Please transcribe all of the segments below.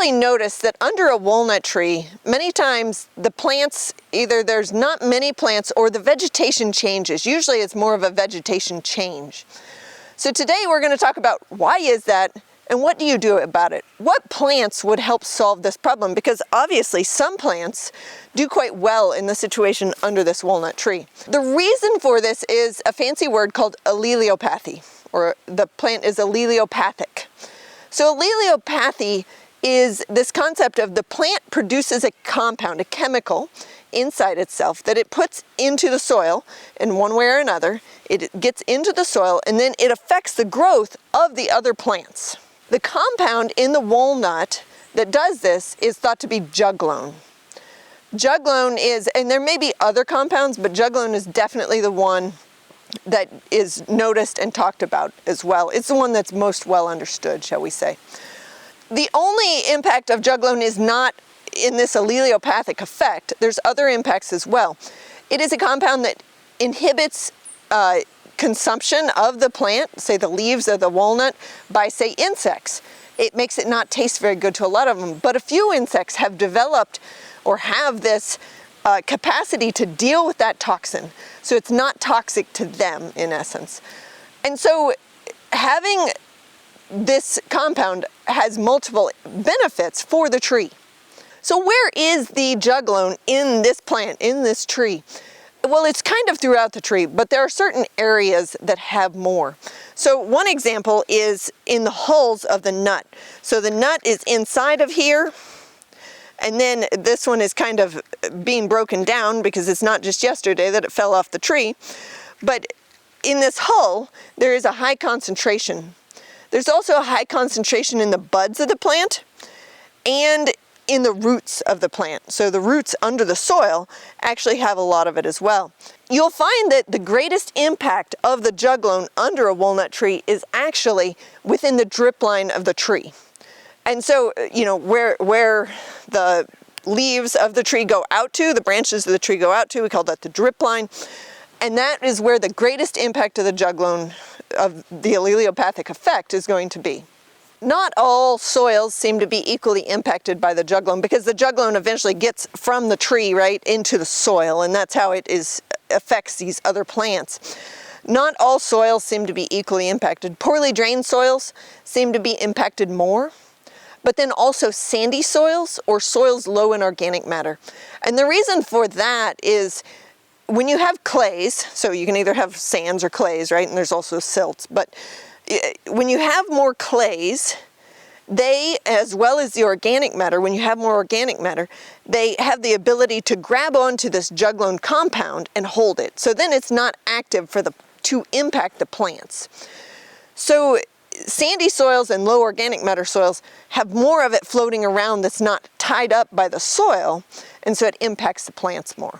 probably noticed that under a walnut tree, many times the plants, either there's not many plants or the vegetation changes. Usually it's more of a vegetation change. So today we're going to talk about why is that and what do you do about it? What plants would help solve this problem? Because obviously some plants do quite well in the situation under this walnut tree. The reason for this is a fancy word called alleliopathy, or the plant is alleliopathic. So alleliopathy is this concept of the plant produces a compound, a chemical inside itself that it puts into the soil in one way or another. It gets into the soil and then it affects the growth of the other plants. The compound in the walnut that does this is thought to be juglone. Juglone is, and there may be other compounds, but juglone is definitely the one that is noticed and talked about as well. It's the one that's most well understood, shall we say. The only impact of juglone is not in this alleliopathic effect. There's other impacts as well. It is a compound that inhibits consumption of the plant, say the leaves of the walnut, by say insects. It makes it not taste very good to a lot of them, but a few insects have developed or have this capacity to deal with that toxin. So it's not toxic to them in essence. And so having this compound has multiple benefits for the tree. So where is the juglone in this plant, in this tree? Well, it's kind of throughout the tree, but there are certain areas that have more. So one example is in the hulls of the nut. So the nut is inside of here, and then this one is kind of being broken down because it's not just yesterday that it fell off the tree. But in this hull, there is a high concentration. There's also a high concentration in the buds of the plant and in the roots of the plant. So the roots under the soil actually have a lot of it as well. You'll find that the greatest impact of the juglone under a walnut tree is actually within the drip line of the tree. And so, you know, where the leaves of the tree go out to, the branches of the tree go out to, we call that the drip line. And that is where the greatest impact of the juglone, of the alleliopathic effect, is going to be. Not all soils seem to be equally impacted by the juglone because the juglone eventually gets from the tree right into the soil, and that's how it affects these other plants. Not all soils seem to be equally impacted. Poorly drained soils seem to be impacted more, but then also sandy soils or soils low in organic matter. And the reason for that is when you have clays, so you can either have sands or clays, right? And there's also silts, but when you have more clays, they, as well as the organic matter, when you have more organic matter, they have the ability to grab onto this juglone compound and hold it. So then it's not active to impact the plants. So sandy soils and low organic matter soils have more of it floating around that's not tied up by the soil, and so it impacts the plants more.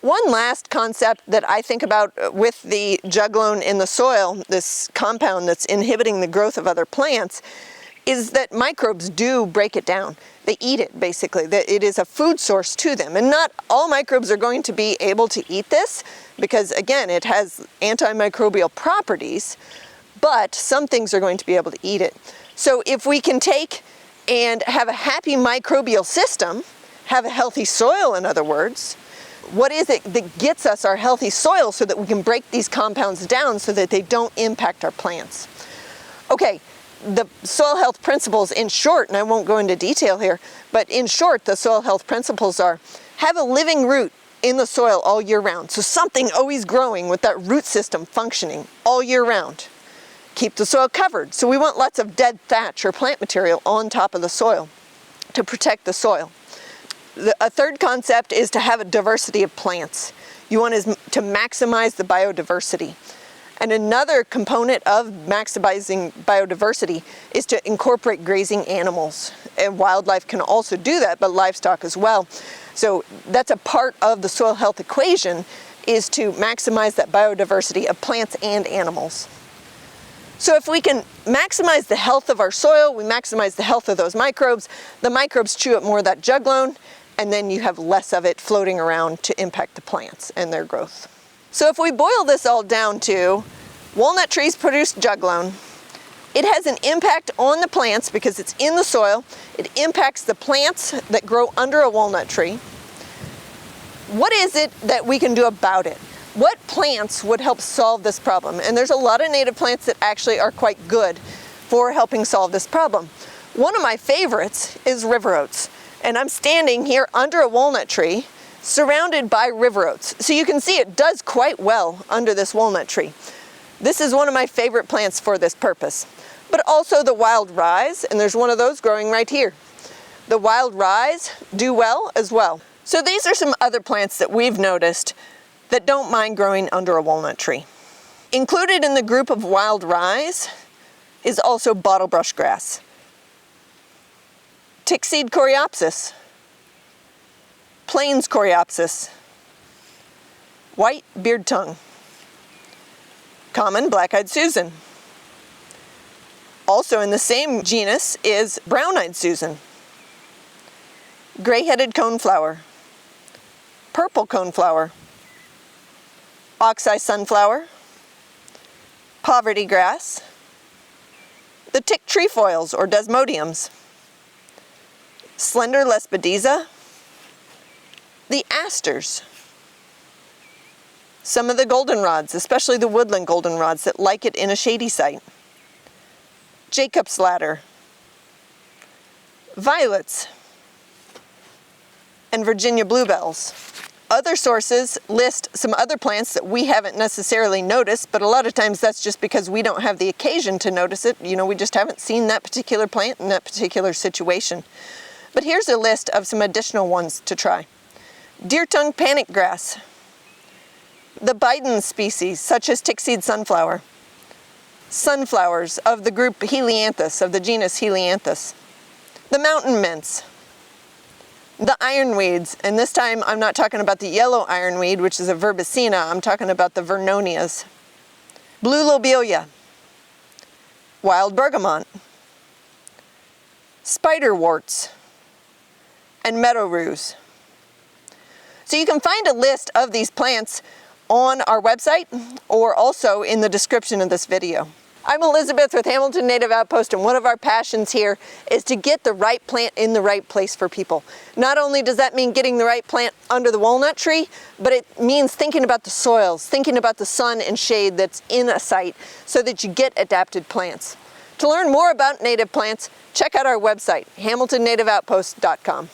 One last concept that I think about with the juglone in the soil, this compound that's inhibiting the growth of other plants, is that microbes do break it down. They eat it, basically. It is a food source to them. And not all microbes are going to be able to eat this because, again, it has antimicrobial properties, but some things are going to be able to eat it. So if we can take and have a happy microbial system, have a healthy soil, in other words, what is it that gets us our healthy soil so that we can break these compounds down so that they don't impact our plants? Okay, the soil health principles in short, and I won't go into detail here, but in short, the soil health principles are: have a living root in the soil all year round. So something always growing with that root system functioning all year round. Keep the soil covered. So we want lots of dead thatch or plant material on top of the soil to protect the soil. A third concept is to have a diversity of plants. You want to maximize the biodiversity. And another component of maximizing biodiversity is to incorporate grazing animals. And wildlife can also do that, but livestock as well. So that's a part of the soil health equation, is to maximize that biodiversity of plants and animals. So if we can maximize the health of our soil, we maximize the health of those microbes. The microbes chew up more of that juglone, and then you have less of it floating around to impact the plants and their growth. So if we boil this all down to walnut trees produce juglone, It has an impact on the plants because it's in the soil. It impacts the plants that grow under a walnut tree. What is it that we can do about it? What plants would help solve this problem? And there's a lot of native plants that actually are quite good for helping solve this problem. One of my favorites is river oats. And I'm standing here under a walnut tree surrounded by river oats. So you can see it does quite well under this walnut tree. This is one of my favorite plants for this purpose. But also the wild Ryes, and there's one of those growing right here. The wild Ryes do well as well. So these are some other plants that we've noticed that don't mind growing under a walnut tree. Included in the group of wild Ryes is also bottlebrush grass, Tickseed Coreopsis, Plains Coreopsis, white Beardtongue, common black-eyed Susan. Also in the same genus is brown-eyed Susan, gray-headed coneflower, purple coneflower, oxeye sunflower, poverty grass, the tick trefoils or desmodiums, slender lespedeza, the asters, some of the goldenrods, especially the woodland goldenrods that like it in a shady site, Jacob's ladder, violets, and Virginia bluebells. Other sources list some other plants that we haven't necessarily noticed, but a lot of times that's just because we don't have the occasion to notice it. You know, we just haven't seen that particular plant in that particular situation. But here's a list of some additional ones to try. Deer-tongue panic grass, the Biden species such as Tickseed sunflower, sunflowers of the group Helianthus, of the genus Helianthus, the mountain mints, the ironweeds, and this time I'm not talking about the yellow ironweed, which is a verbicina, I'm talking about the vernonias, blue lobelia, wild bergamot, spiderworts, and meadow ruse. So you can find a list of these plants on our website or also in the description of this video. I'm Elizabeth with Hamilton Native Outpost, and one of our passions here is to get the right plant in the right place for people. Not only does that mean getting the right plant under the walnut tree, but it means thinking about the soils, thinking about the sun and shade that's in a site so that you get adapted plants. To learn more about native plants, check out our website, hamiltonnativeoutpost.com.